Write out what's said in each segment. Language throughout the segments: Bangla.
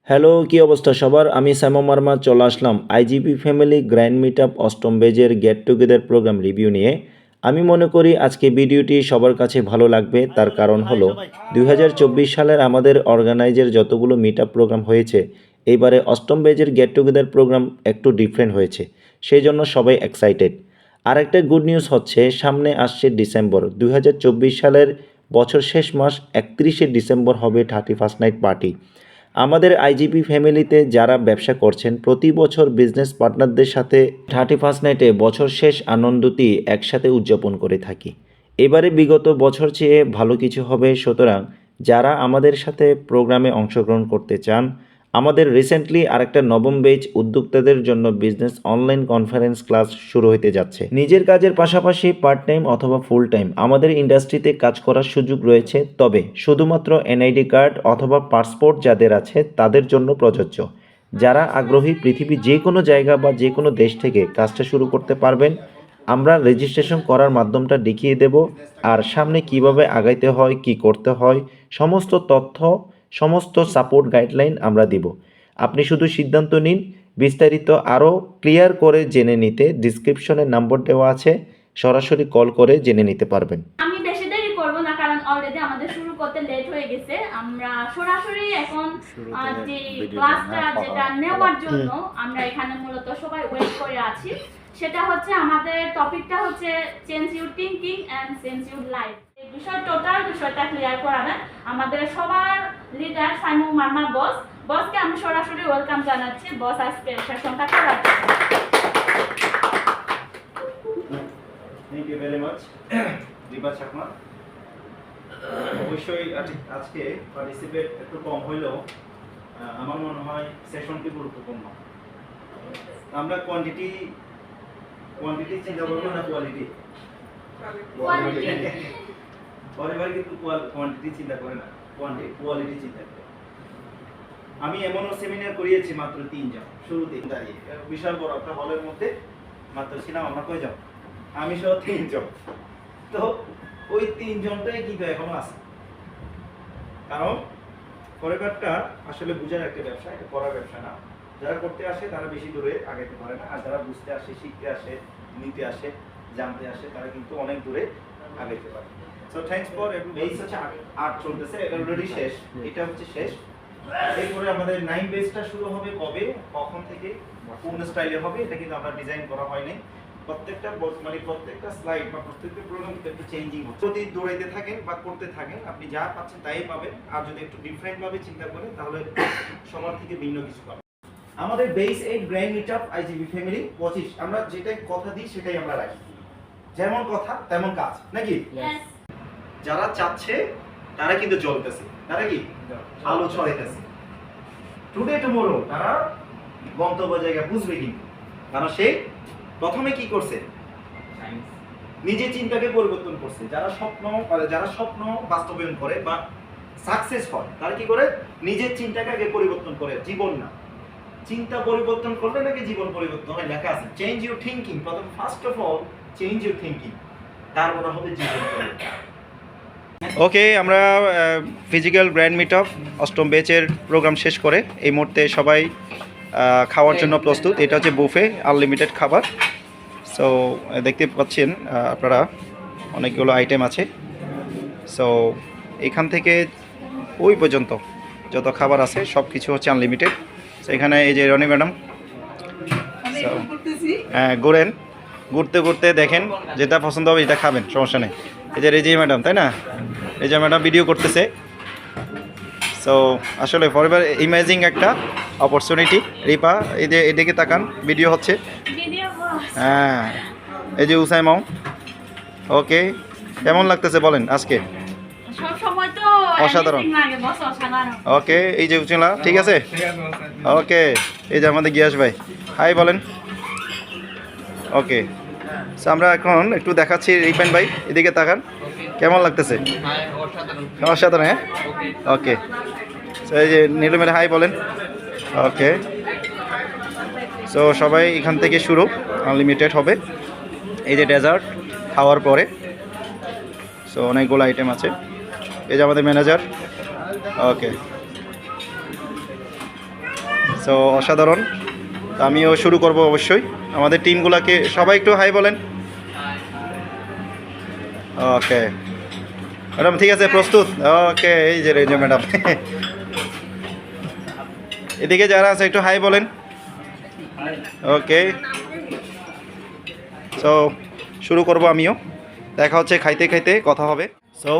হ্যালো, কি অবস্থা সবার? আমি সাইমন মার্মা চলে আসলাম IGP family grand meet up অষ্টম বেজের গেট টুগেদার প্রোগ্রাম রিভিউ নিয়ে। আমি মনে করি আজকে ভিডিওটি সবার কাছে ভালো লাগবে। তার কারণ হলো 2024 সালের আমাদের অর্গানাইজের যতগুলো মিট আপ প্রোগ্রাম হয়েছে, এইবারে অষ্টম বেজের গেট টুগেদার প্রোগ্রাম একটু ডিফারেন্ট হয়েছে, সেই জন্য সবাই এক্সাইটেড। আরেকটা গুড নিউজ হচ্ছে সামনে আসছে ডিসেম্বর 2024 সালের বছর শেষ মাস 31শে ডিসেম্বর হবে 31st নাইট পার্টি। আমাদের আইজিপি ফ্যামিলিতে যারা ব্যবসা করছেন প্রতি বছর বিজনেস পার্টনারদের সাথে 31st নাইটে বছর শেষ আনন্দটি একসাথে উদযাপন করে থাকি। এবারে বিগত বছর চেয়ে ভালো কিছু হবে, সুতরাং যারা আমাদের সাথে প্রোগ্রামে অংশগ্রহণ করতে চান, আমাদের রিসেন্টলি আরেকটা নবম ব্যাচ উদ্যোক্তাদের জন্য বিজনেস অনলাইন কনফারেন্স ক্লাস শুরু হতে যাচ্ছে। নিজের কাজের পাশাপাশি পার্ট টাইম অথবা ফুল টাইম আমাদের ইন্ডাস্ট্রিতে কাজ করার সুযোগ রয়েছে, তবে শুধুমাত্র এনআইডি কার্ড অথবা পাসপোর্ট যাদের আছে তাদের জন্য প্রযোজ্য। যারা আগ্রহী পৃথিবীর যে কোনো জায়গা বা যে কোনো দেশ থেকে কাজটা শুরু করতে পারবেন। আমরা রেজিস্ট্রেশন করার মাধ্যমটা দেখিয়ে দেব, আর সামনে কিভাবে আগাইতে হয়, কি করতে হয়, সমস্ত তথ্য, সমস্ত সাপোর্ট গাইডলাইন আমরা দিব। আপনি শুধু সিদ্ধান্ত নিন। বিস্তারিত আরও ক্লিয়ার করে জেনে নিতে ডিসক্রিপশনে নাম্বার দেওয়া আছে, সরাসরি কল করে জেনে নিতে পারবেন। আমি বেশি দেরি করব না, কারণ অলরেডি আমাদের শুরু করতে লেট হয়ে গেছে। আমরা সরাসরি এখন যে ক্লাসটা যেটা নেওয়ার জন্য আমরা এখানে মূলত সবাই ওয়েট করে আছি, সেটা হচ্ছে আমাদের টপিকটা হচ্ছে change your thinking and change your life. এই টোটাল বিষয়টা ক্লিয়ার করাবেন আমাদের সবার লিডার সাইমন মার্মা বসকে আমি সরাসরি ওয়েলকাম জানাচ্ছি। বস আজকে সেশনটা করার জন্য। Thank you very much Dipa Chakma. অবশ্যই আজকে পার্টিসিপেট একটু কম হইলেও আমার মনে হয় সেশনটি গুরুত্বপূর্ণ। আমরা কোয়ান্টিটি চিন্তা করবো না কোয়ালিটি? পরেবার কিন্তু কোয়ান্টিটি চিন্তা করে না, কোয়ালিটি চিন্তা করে। আমি এমনও সেমিনার করিয়েছি মাত্র 3 জন, শুরুতে দাঁড়িয়ে বিশাল বড় একটা হলের মধ্যে মাত্র ছিলাম আমরা কয়জন? আমি সহ 3 জন। তো ওই 3 জনটাই কিন্তু এখনো আছে, কারণ ফরেভারটা আসলে বুঝার একটা ব্যবসা, এটা করার ব্যবসা না। যারা করতে আসে তারা বেশি দূরে আগাইতে পারে না, আর যারা বুঝতে আসে, শিখতে আসে, নিতে আসে, জানতে আসে, তারা কিন্তু অনেক দূরে আগাইতে পারে। সো থ্যাঙ্কস ফর এই হচ্ছে 8 চলতেছে, এটা অলরেডি শেষ, এটা হচ্ছে শেষ। এরপরে আমাদের 9 বেসটা শুরু হবে কবে, কখন থেকে, কোন স্টাইলে হবে, এটা কিন্তু আমরা ডিজাইন করা হয়নি। প্রত্যেকটা স্লাইড বা প্রত্যেকটা প্রোগ্রাম কিন্তু একটু চেঞ্জিং হচ্ছে। যদি দৌড়াইতে থাকেন বা করতে থাকেন, আপনি যা পাচ্ছেন তাই পাবেন। আর যদি একটু ডিফারেন্ট ভাবে চিন্তা করেন, তাহলে সবার থেকে ভিন্ন কিছু পাবেন। আমাদের base 8 grand meet up IGB family 25, আমরা যেটাই কথা দিই সেটাই আমরা রাখি। যেমন কথা তেমন কাজ, নাকি? যারা চাচ্ছে তারা কিন্তু জ্বলতেছে, তারা কি আলো ছড়াইতেছে। টুডে টুমরো তারা গন্তব্য জায়গা বুঝবে কিন্তু, কারণ সে প্রথমে কি করছে? নিজের চিন্তাকে পরিবর্তন করছে। যারা স্বপ্ন বাস্তবায়ন করে বা সাকসেস হয়, তারা কি করে? নিজের চিন্তাকে আগে পরিবর্তন করে, জীবন না। চিন্তা পরিবর্তন করলে নাকি জীবন পরিবর্তন হয়, লেখা আছে চেঞ্জ ইউর থিংকিং। প্রথম first of all change your thinking, তারপরে হবে জীবন পরিবর্তন। ওকে, আমরা ফিজিক্যাল গ্র্যান্ড মিট আপ অষ্টম ব্যাচের প্রোগ্রাম শেষ করে এই মুহূর্তে সবাই খাওয়ার জন্য প্রস্তুত। এটা হচ্ছে বুফে, আনলিমিটেড খাবার। সো দেখতে পাচ্ছেন আপনারা অনেকগুলো আইটেম আছে। সো এখান থেকে ওই পর্যন্ত যত খাবার আছে সব কিছু হচ্ছে আনলিমিটেড। সো এখানে এই যে রনি ম্যাডাম, হ্যাঁ ঘুরেন, ঘুরতে ঘুরতে দেখেন যেটা পছন্দ হবে যেটা খাবেন, সমস্যা নেই। এই যে রেজি ম্যাডাম, তাই না? এই যে ম্যাডাম ভিডিও করতেছে। সো আসলে ফরএভার ইমেজিং একটা অপরচুনিটি। রিপা, এই যে এদিকে তাকান, ভিডিও হচ্ছে। হ্যাঁ, এই যে উসাইমাও। ওকে, কেমন লাগতেছে বলেন আজকে? অসাধারণ। ওকে, এই যে উচিলা, ঠিক আছে। ওকে, এই যে আমাদের গিয়াস ভাই, হাই বলেন। ওকে, সো আমরা এখন একটু দেখাচ্ছি। রিপেন ভাই এদিকে তাকান, কেমন লাগতেছে? অসাধারণ, হ্যাঁ। ওকে, সো এই যে নীলমের হাই বলেন। ওকে, সো সবাই এখান থেকে শুরু, আনলিমিটেড হবে। এই যে ডেজার্ট খাওয়ার পরে, সো অনেকগুলো আইটেম আছে। এই যে আমাদের ম্যানেজার। ওকে, সো অসাধারণ। তো আমিও শুরু করব অবশ্যই। আমাদের টিমগুলোকে সবাই একটু হাই বলেন। ওকে ম্যাডাম, ঠিক আছে, প্রস্তুত? ওকে, এই যে ম্যাডাম। এদিকে যারা আছে একটু হাই বলেন। ওকে, সো শুরু করব আমিও। দেখা হচ্ছে খাইতে খাইতে কথা হবে। সো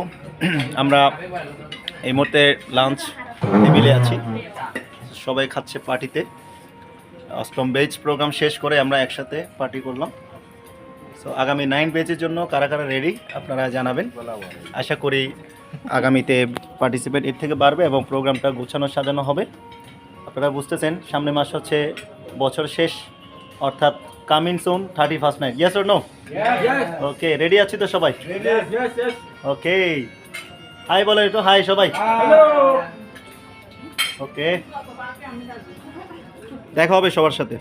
আমরা এই মুহূর্তে লাঞ্চ টেবিলে আছি, সবাই খাচ্ছে পার্টিতে। অষ্টম বেজ প্রোগ্রাম শেষ করে আমরা একসাথে পার্টি করলাম। সো আগামী 9 বেজের জন্য কারা কারা রেডি আপনারা জানাবেন। আশা করি আগামীতে পার্টিসিপেট এর থেকে বাড়বে এবং প্রোগ্রামটা গুছানো সাজানো হবে। আপনারা বুঝতেছেন সামনে মাস হচ্ছে বছর শেষ, অর্থাৎ coming soon 31st night. Yes or no? Okay, ready আছি তো সবাই? ওকে, হাই বলেন একটু, হাই সবাই। ওকে, দেখা হবে সবার সাথে।